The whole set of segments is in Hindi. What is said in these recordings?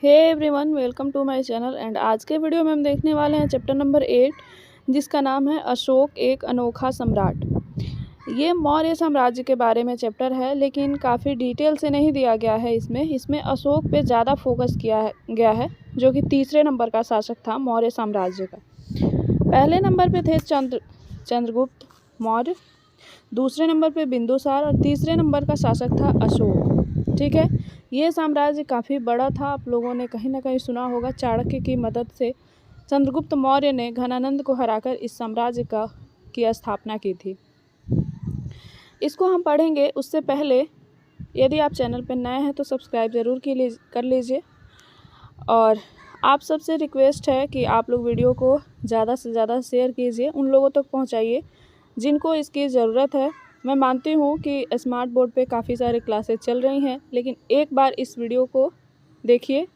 Hey everyone, welcome to my channel. And आज के वीडियो में हम देखने वाले हैं चैप्टर नंबर 8, जिसका नाम है अशोक एक अनोखा सम्राट। ये मौर्य साम्राज्य के बारे में चैप्टर है, लेकिन काफ़ी डिटेल से नहीं दिया गया है। इसमें अशोक पे ज़्यादा फोकस किया गया है, जो कि तीसरे नंबर का शासक था मौर्य साम्राज्य का। पहले नंबर पे थे चंद्रगुप्त मौर्य, दूसरे नंबर पे बिंदुसार और तीसरे नंबर का शासक था अशोक। ठीक है, ये साम्राज्य काफ़ी बड़ा था। आप लोगों ने कहीं ना कहीं सुना होगा, चाणक्य की मदद से चंद्रगुप्त मौर्य ने घनानंद को हराकर इस साम्राज्य की स्थापना की थी। इसको हम पढ़ेंगे। उससे पहले यदि आप चैनल पर नए हैं तो सब्सक्राइब ज़रूर कर लीजिए। और आप सबसे रिक्वेस्ट है कि आप लोग वीडियो को ज़्यादा से ज़्यादा शेयर कीजिए, उन लोगों तक पहुंचाइए जिनको इसकी ज़रूरत है। मैं मानती हूँ कि स्मार्ट बोर्ड पे काफ़ी सारे क्लासेस चल रही हैं, लेकिन एक बार इस वीडियो को देखिए,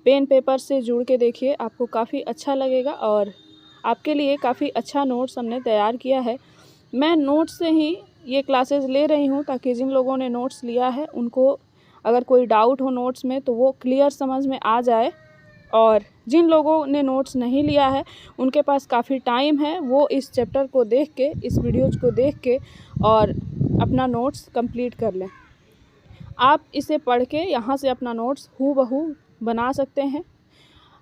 पेन पेपर से जुड़ के देखिए, आपको काफ़ी अच्छा लगेगा। और आपके लिए काफ़ी अच्छा नोट्स हमने तैयार किया है। मैं नोट्स से ही ये क्लासेस ले रही हूँ, ताकि जिन लोगों ने नोट्स लिया है उनको अगर कोई डाउट हो नोट्स में तो वो क्लियर समझ में आ जाए। और जिन लोगों ने नोट्स नहीं लिया है उनके पास काफ़ी टाइम है, वो इस चैप्टर को देख के, इस वीडियोज़ को देख के और अपना नोट्स कंप्लीट कर लें। आप इसे पढ़ के यहाँ से अपना नोट्स हूबहू बना सकते हैं,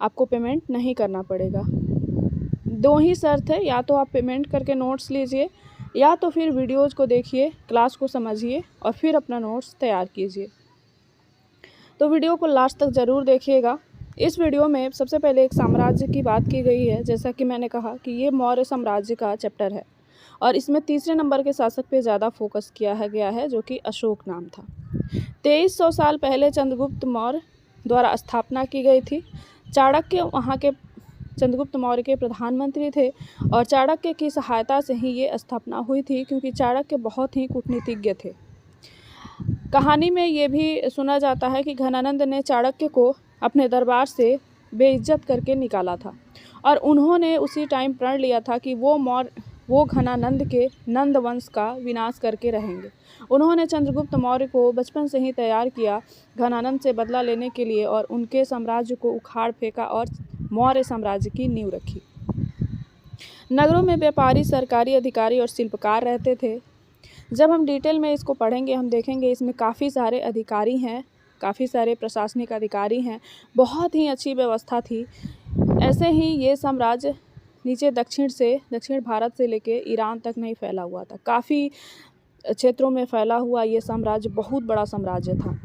आपको पेमेंट नहीं करना पड़ेगा। दो ही शर्त है, या तो आप पेमेंट करके नोट्स लीजिए, या तो फिर वीडियोज़ को देखिए, क्लास को समझिए और फिर अपना नोट्स तैयार कीजिए। तो वीडियो को लास्ट तक ज़रूर देखिएगा। इस वीडियो में सबसे पहले एक साम्राज्य की बात की गई है। जैसा कि मैंने कहा कि ये मौर्य साम्राज्य का चैप्टर है और इसमें तीसरे नंबर के शासक पे ज़्यादा फोकस किया गया है, जो कि अशोक नाम था। 2300 साल पहले चंद्रगुप्त मौर्य द्वारा स्थापना की गई थी। चाणक्य वहाँ के चंद्रगुप्त मौर्य के प्रधानमंत्री थे और चाणक्य की सहायता से ही ये स्थापना हुई थी, क्योंकि चाणक्य बहुत ही कूटनीतिज्ञ थे। कहानी में ये भी सुना जाता है कि घनानंद ने चाणक्य को अपने दरबार से बेइज्जत करके निकाला था और उन्होंने उसी टाइम प्रण लिया था कि वो घनानंद के नंद वंश का विनाश करके रहेंगे। उन्होंने चंद्रगुप्त मौर्य को बचपन से ही तैयार किया घनानंद से बदला लेने के लिए, और उनके साम्राज्य को उखाड़ फेंका और मौर्य साम्राज्य की नींव रखी। नगरों में व्यापारी, सरकारी अधिकारी और शिल्पकार रहते थे। जब हम डिटेल में इसको पढ़ेंगे, हम देखेंगे इसमें काफ़ी सारे अधिकारी हैं, काफ़ी सारे प्रशासनिक अधिकारी हैं, बहुत ही अच्छी व्यवस्था थी। ऐसे ही ये साम्राज्य नीचे दक्षिण भारत से लेके ईरान तक नहीं फैला हुआ था, काफ़ी क्षेत्रों में फैला हुआ ये साम्राज्य बहुत बड़ा साम्राज्य था।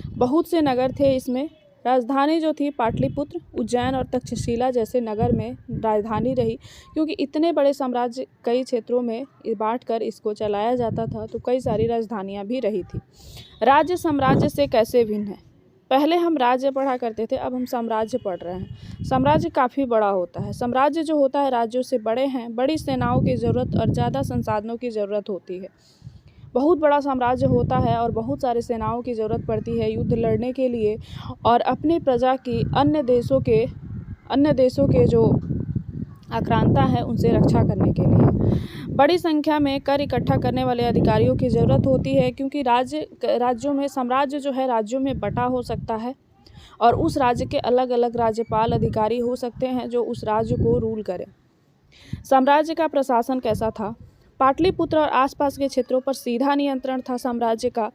बहुत से नगर थे इसमें। राजधानी जो थी पाटलिपुत्र, उज्जैन और तक्षशिला जैसे नगर में राजधानी रही, क्योंकि इतने बड़े साम्राज्य कई क्षेत्रों में बांटकर इसको चलाया जाता था, तो कई सारी राजधानियां भी रही थी। राज्य साम्राज्य से कैसे भिन्न है? पहले हम राज्य पढ़ा करते थे, अब हम साम्राज्य पढ़ रहे हैं। साम्राज्य काफ़ी बड़ा होता है। साम्राज्य जो होता है राज्यों से बड़े हैं, बड़ी सेनाओं की ज़रूरत और ज़्यादा संसाधनों की ज़रूरत होती है। बहुत बड़ा साम्राज्य होता है और बहुत सारे सेनाओं की ज़रूरत पड़ती है युद्ध लड़ने के लिए और अपनी प्रजा की अन्य देशों के जो आक्रांता है उनसे रक्षा करने के लिए। बड़ी संख्या में कर इकट्ठा करने वाले अधिकारियों की ज़रूरत होती है, क्योंकि साम्राज्य जो है राज्यों में बटा हो सकता है और उस राज्य के अलग अलग राज्यपाल अधिकारी हो सकते हैं जो उस राज्य को रूल करें। साम्राज्य का प्रशासन कैसा था? पाटलिपुत्र और आसपास के क्षेत्रों पर सीधा नियंत्रण था साम्राज्य का।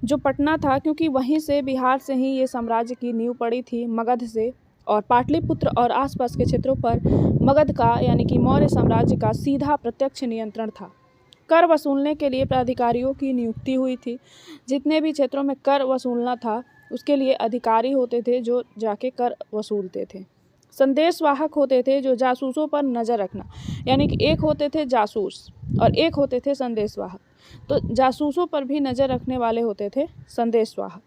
जो पटना था, क्योंकि वहीं से, बिहार से ही ये साम्राज्य की नींव पड़ी थी, मगध से। और पाटलिपुत्र और आसपास के क्षेत्रों पर मगध का, यानी कि मौर्य साम्राज्य का सीधा प्रत्यक्ष नियंत्रण था। कर वसूलने के लिए प्राधिकारियों की नियुक्ति हुई थी। जितने भी क्षेत्रों में कर वसूलना था उसके लिए अधिकारी होते थे जो जाके कर वसूलते थे। संदेशवाहक होते थे जो जासूसों पर नज़र रखना, यानी कि एक होते थे जासूस और एक होते थे संदेशवाहक। तो जासूसों पर भी नज़र रखने वाले होते थे संदेशवाहक।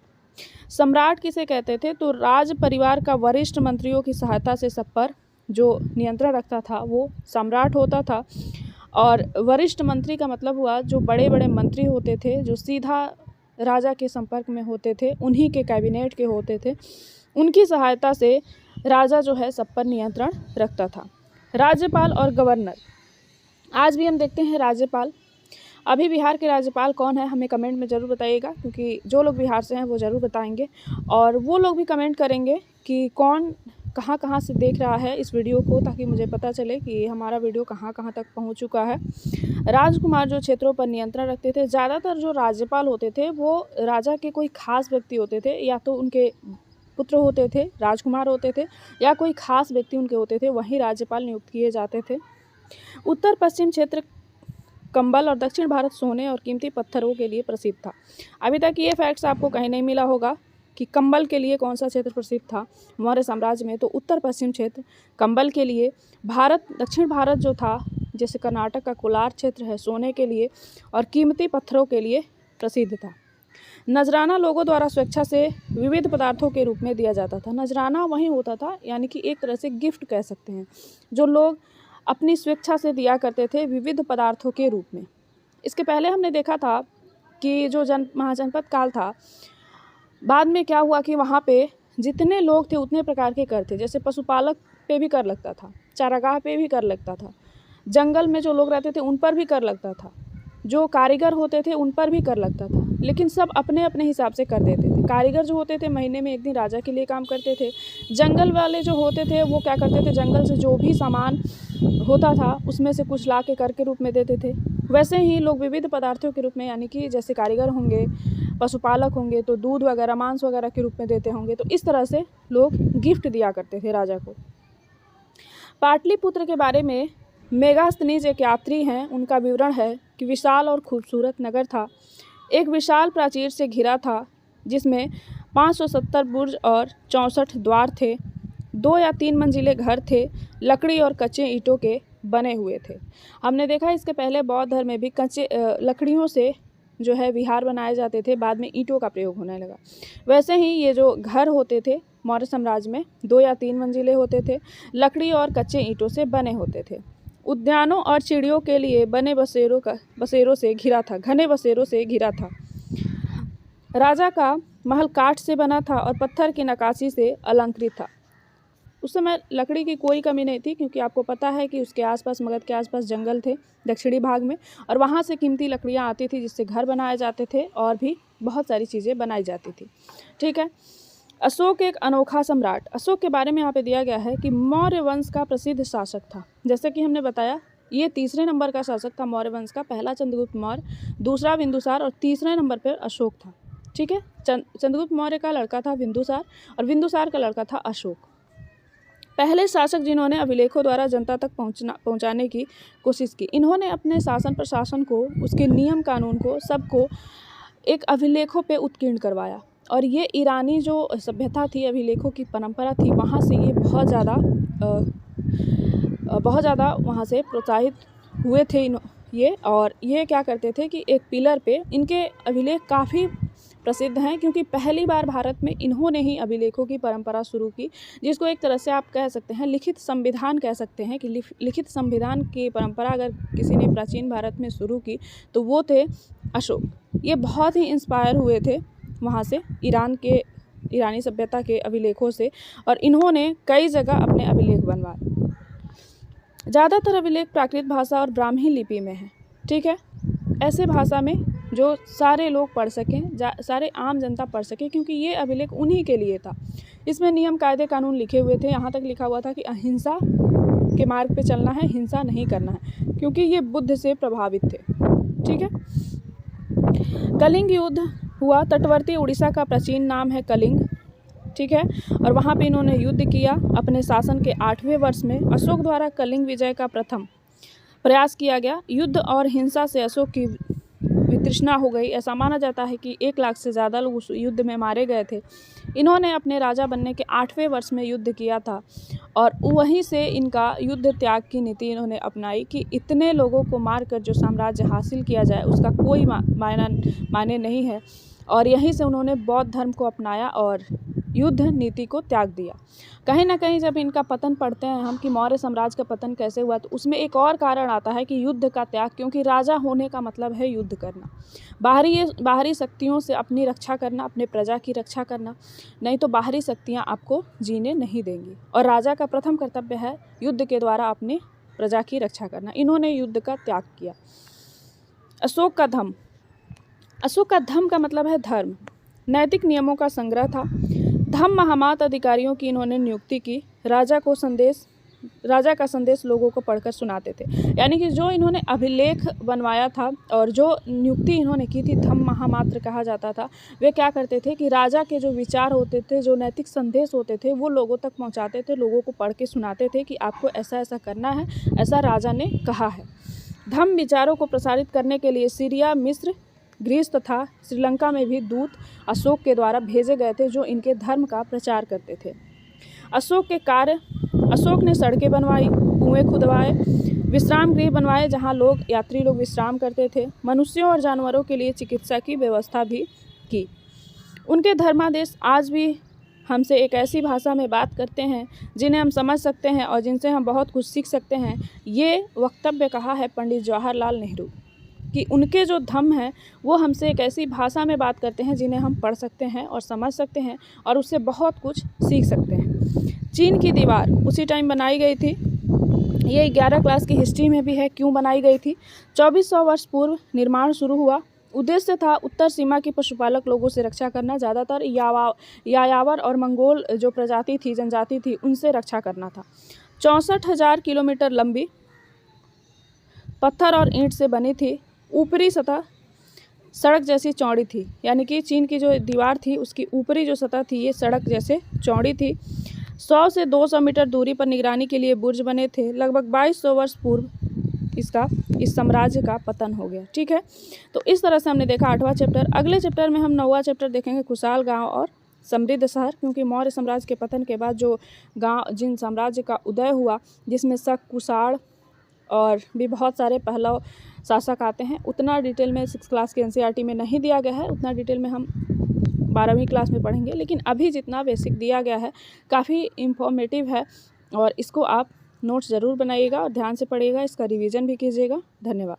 सम्राट किसे कहते थे? तो राज परिवार का वरिष्ठ मंत्रियों की सहायता से सब पर जो नियंत्रण रखता था वो सम्राट होता था। और वरिष्ठ मंत्री का मतलब हुआ जो बड़े बड़े मंत्री होते थे, जो सीधा राजा के संपर्क में होते थे, उन्हीं के कैबिनेट के होते थे, उनकी सहायता से राजा जो है सब पर नियंत्रण रखता था। राज्यपाल और गवर्नर, आज भी हम देखते हैं राज्यपाल अभी बिहार के राज्यपाल कौन है हमें कमेंट में ज़रूर बताइएगा, क्योंकि जो लोग बिहार से हैं वो ज़रूर बताएंगे, और वो लोग भी कमेंट करेंगे कि कौन कहाँ कहाँ से देख रहा है इस वीडियो को, ताकि मुझे पता चले कि हमारा वीडियो कहाँ कहाँ तक पहुँच चुका है। राजकुमार जो क्षेत्रों पर नियंत्रण रखते थे, ज़्यादातर जो राज्यपाल होते थे वो राजा के कोई खास व्यक्ति होते थे, या तो उनके पुत्र होते थे, राजकुमार होते थे, या कोई खास व्यक्ति उनके होते थे, वहीं राज्यपाल नियुक्त किए जाते थे। उत्तर पश्चिम क्षेत्र कंबल और दक्षिण भारत सोने और कीमती पत्थरों के लिए प्रसिद्ध था। अभी तक ये फैक्ट्स आपको कहीं नहीं मिला होगा कि कंबल के लिए कौन सा क्षेत्र प्रसिद्ध था मौर्य साम्राज्य में, तो उत्तर पश्चिम क्षेत्र कंबल के लिए। भारत दक्षिण भारत जो था, जैसे कर्नाटक का कोलार क्षेत्र है, सोने के लिए और कीमती पत्थरों के लिए प्रसिद्ध था। नजराना लोगों द्वारा स्वेच्छा से विविध पदार्थों के रूप में दिया जाता था। नजराना वहीं होता था, यानी कि एक तरह से गिफ्ट कह सकते हैं, जो लोग अपनी स्वेच्छा से दिया करते थे विविध पदार्थों के रूप में। इसके पहले हमने देखा था कि जो महाजनपद काल था, बाद में क्या हुआ कि वहाँ पे जितने लोग थे उतने प्रकार के कर थे। जैसे पशुपालक पे भी कर लगता था, चारागाह पे भी कर लगता था, जंगल में जो लोग रहते थे उन पर भी कर लगता था, जो कारीगर होते थे उन पर भी कर लगता था, लेकिन सब अपने अपने हिसाब से कर देते थे। कारीगर जो होते थे महीने में एक दिन राजा के लिए काम करते थे। जंगल वाले जो होते थे वो क्या करते थे, जंगल से जो भी सामान होता था उसमें से कुछ ला के कर के रूप में देते थे। वैसे ही लोग विविध पदार्थों के रूप में, यानी कि जैसे कारीगर होंगे, पशुपालक होंगे तो दूध वगैरह, मांस वगैरह के रूप में देते होंगे। तो इस तरह से लोग गिफ्ट दिया करते थे राजा को। पाटलिपुत्र के बारे में मेगास्थनीज एक यात्री हैं, उनका विवरण है कि विशाल और खूबसूरत नगर था। एक विशाल प्राचीर से घिरा था, जिसमें 570 बुर्ज और 64 द्वार थे। 2 या 3 मंजिले घर थे, लकड़ी और कच्चे ईंटों के बने हुए थे। हमने देखा इसके पहले बौद्ध धर्म में भी कच्चे लकड़ियों से जो है विहार बनाए जाते थे, बाद में ईंटों का प्रयोग होने लगा। वैसे ही ये जो घर होते थे मौर्य साम्राज्य में 2 या 3 मंजिले होते थे, लकड़ी और कच्चे ईंटों से बने होते थे। उद्यानों और चिड़ियों के लिए बने बसेरों से घिरा था, घने बसेरों से घिरा था। राजा का महल काठ से बना था और पत्थर की नक्काशी से अलंकृत था। उस समय लकड़ी की कोई कमी नहीं थी, क्योंकि आपको पता है कि उसके आसपास, मगध के आसपास जंगल थे दक्षिणी भाग में, और वहाँ से कीमती लकड़ियाँ आती थी जिससे घर बनाए जाते थे और भी बहुत सारी चीज़ें बनाई जाती थी। ठीक है। अशोक एक अनोखा सम्राट। अशोक के बारे में यहाँ पे दिया गया है कि मौर्य वंश का प्रसिद्ध शासक था। जैसे कि हमने बताया, ये 3रे नंबर का शासक था मौर्य वंश का। पहला चंद्रगुप्त मौर्य, दूसरा बिंदुसार और 3रे नंबर पर अशोक था। ठीक है। चंद्रगुप्त मौर्य का लड़का था बिंदुसार और बिंदुसार का लड़का था अशोक। पहले शासक जिन्होंने अभिलेखों द्वारा जनता तक पहुंचाने की कोशिश की। इन्होंने अपने शासन प्रशासन को, उसके नियम कानून को, सबको एक अभिलेखों पे उत्कीर्ण करवाया। और ये ईरानी जो सभ्यता थी, अभिलेखों की परंपरा थी, वहाँ से ये बहुत ज़्यादा वहाँ से प्रोत्साहित हुए थे ये। और ये क्या करते थे कि एक पिलर पे इनके अभिलेख काफ़ी प्रसिद्ध हैं, क्योंकि पहली बार भारत में इन्होंने ही अभिलेखों की परंपरा शुरू की, जिसको एक तरह से आप कह सकते हैं लिखित संविधान कह सकते हैं। कि लिखित संविधान की परंपरा अगर किसी ने प्राचीन भारत में शुरू की तो वो थे अशोक। ये बहुत ही इंस्पायर हुए थे वहाँ से, ईरानी सभ्यता के अभिलेखों से, और इन्होंने कई जगह अपने अभिलेख बनवाए। ज़्यादातर अभिलेख प्राकृत भाषा और ब्राह्मी लिपि में हैं। ठीक है। ऐसे भाषा में जो सारे लोग पढ़ सकें, सारे आम जनता पढ़ सके, क्योंकि ये अभिलेख उन्हीं के लिए था। इसमें नियम, कायदे, कानून लिखे हुए थे। यहाँ तक लिखा हुआ था कि अहिंसा के मार्ग पे चलना है, हिंसा नहीं करना है, क्योंकि ये बुद्ध से प्रभावित थे। ठीक है। कलिंग युद्ध हुआ। तटवर्ती उड़ीसा का प्राचीन नाम है कलिंग। ठीक है। और वहाँ पे इन्होंने युद्ध किया। अपने शासन के 8वें वर्ष में अशोक द्वारा कलिंग विजय का प्रथम प्रयास किया गया। युद्ध और हिंसा से अशोक की वितृष्णा हो गई। ऐसा माना जाता है कि 1 लाख से ज़्यादा लोग उस युद्ध में मारे गए थे। इन्होंने अपने राजा बनने के 8वें वर्ष में युद्ध किया था, और वहीं से इनका युद्ध त्याग की नीति इन्होंने अपनाई कि इतने लोगों को मारकर जो साम्राज्य हासिल किया जाए उसका कोई मायने नहीं है। और यहीं से उन्होंने बौद्ध धर्म को अपनाया और युद्ध नीति को त्याग दिया। कहीं ना कहीं जब इनका पतन पढ़ते हैं हम कि मौर्य साम्राज्य का पतन कैसे हुआ, तो उसमें एक और कारण आता है कि युद्ध का त्याग, क्योंकि राजा होने का मतलब है युद्ध करना, बाहरी शक्तियों से अपनी रक्षा करना, अपने प्रजा की रक्षा करना, नहीं तो बाहरी शक्तियाँ आपको जीने नहीं देंगी। और राजा का प्रथम कर्तव्य है युद्ध के द्वारा अपनी प्रजा की रक्षा करना। इन्होंने युद्ध का त्याग किया। अशोक का धम्म। अशोक का धम्म का मतलब है धर्म। नैतिक नियमों का संग्रह था। धम्म महामात अधिकारियों की इन्होंने नियुक्ति की। राजा का संदेश लोगों को पढ़कर सुनाते थे। यानी कि जो इन्होंने अभिलेख बनवाया था और जो नियुक्ति इन्होंने की थी, धम्म महामात्र कहा जाता था। वे क्या करते थे कि राजा के जो विचार होते थे, जो नैतिक संदेश होते थे, वो लोगों तक पहुंचाते थे, लोगों को पढ़ के सुनाते थे कि आपको ऐसा ऐसा करना है, ऐसा राजा ने कहा है। धम्म विचारों को प्रसारित करने के लिए सीरिया, मिस्र, ग्रीस तथा श्रीलंका में भी दूत अशोक के द्वारा भेजे गए थे, जो इनके धर्म का प्रचार करते थे। अशोक ने सड़कें बनवाई, कुएं खुदवाए, विश्राम गृह बनवाए जहां यात्री लोग विश्राम करते थे। मनुष्यों और जानवरों के लिए चिकित्सा की व्यवस्था भी की। उनके धर्मादेश आज भी हमसे एक ऐसी भाषा में बात करते हैं जिन्हें हम समझ सकते हैं और जिनसे हम बहुत कुछ सीख सकते हैं। ये वक्तव्य कहा है पंडित जवाहरलाल नेहरू कि उनके जो धम्म हैं वो हमसे एक ऐसी भाषा में बात करते हैं जिन्हें हम पढ़ सकते हैं और समझ सकते हैं और उससे बहुत कुछ सीख सकते हैं। चीन की दीवार उसी टाइम बनाई गई थी। ये 11 क्लास की हिस्ट्री में भी है क्यों बनाई गई थी। 2400 वर्ष पूर्व निर्माण शुरू हुआ। उद्देश्य था उत्तर सीमा की पशुपालक लोगों से रक्षा करना, ज़्यादातर यायावर और मंगोल जो प्रजाति थी, जनजाति थी, उनसे रक्षा करना था। 64,000 किलोमीटर लंबी, पत्थर और ईंट से बनी थी। ऊपरी सतह सड़क जैसी चौड़ी थी। यानी कि चीन की जो दीवार थी उसकी ऊपरी जो सतह थी ये सड़क जैसे चौड़ी थी। 100 से 200 मीटर दूरी पर निगरानी के लिए बुर्ज बने थे। लगभग 2200 वर्ष पूर्व इस साम्राज्य का पतन हो गया। ठीक है, तो इस तरह से हमने देखा 8वां चैप्टर। अगले चैप्टर में हम 9वां चैप्टर देखेंगे, खुशहाल गांव और समृद्ध शहर। क्योंकि मौर्य साम्राज्य के पतन के बाद जो जिन साम्राज्य का उदय हुआ, जिसमें शक, कुषाण और भी बहुत सारे पहलव शासक आते हैं, उतना डिटेल में 6 क्लास के एनसीईआरटी में नहीं दिया गया है। उतना डिटेल में हम 12वीं क्लास में पढ़ेंगे। लेकिन अभी जितना बेसिक दिया गया है काफ़ी इंफॉर्मेटिव है और इसको आप नोट्स ज़रूर बनाइएगा और ध्यान से पढ़िएगा, इसका रिवीजन भी कीजिएगा। धन्यवाद।